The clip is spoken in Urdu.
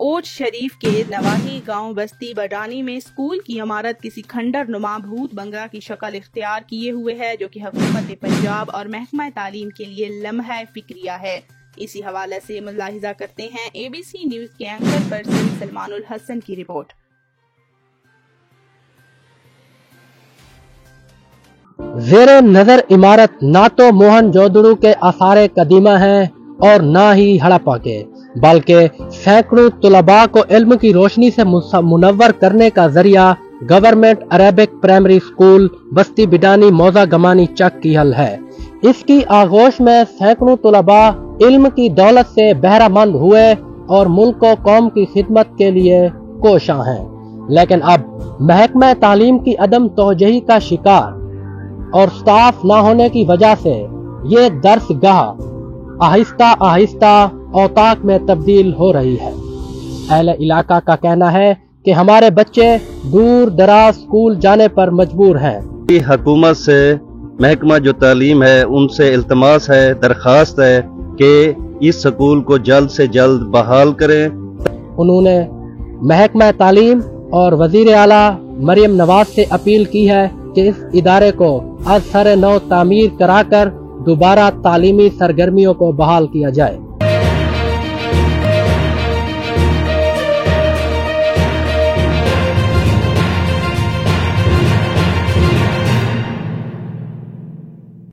کوٹ شریف کے نواحی گاؤں بستی بڈانی میں اسکول کی عمارت کسی کھنڈر نما بھوت بنگلہ کی شکل اختیار کیے ہوئے ہے، جو کہ حکومت پنجاب اور محکمہ تعلیم کے لیے لمحہ فکریہ ہے۔ اسی حوالے سے ملاحظہ کرتے ہیں ABC نیوز کے اینکر پرسن سلمان الحسن کی رپورٹ۔ زیر نظر عمارت نہ تو موہن جودڑو کے آثار قدیمہ ہیں اور نہ ہی ہڑپا کے، بلکہ سینکڑوں طلباء کو علم کی روشنی سے منور کرنے کا ذریعہ گورنمنٹ عربک پرائمری اسکول بستی بڈانی موزہ گمانی چک کی حل ہے۔ اس کی آغوش میں سینکڑوں طلباء علم کی دولت سے بہرہ مند ہوئے اور ملک و قوم کی خدمت کے لیے کوشاں ہیں، لیکن اب محکمہ تعلیم کی عدم توجہی کا شکار اور سٹاف نہ ہونے کی وجہ سے یہ درس گاہ آہستہ آہستہ اوتاق میں تبدیل ہو رہی ہے۔ اہل علاقہ کا کہنا ہے کہ ہمارے بچے دور دراز اسکول جانے پر مجبور ہیں۔ حکومت سے محکمہ جو تعلیم ہے ان سے التماس ہے، درخواست ہے کہ اس سکول کو جلد سے جلد بحال کریں۔ انہوں نے محکمہ تعلیم اور وزیر اعلیٰ مریم نواز سے اپیل کی ہے کہ اس ادارے کو از سر نو تعمیر کرا کر دوبارہ تعلیمی سرگرمیوں کو بحال کیا جائے۔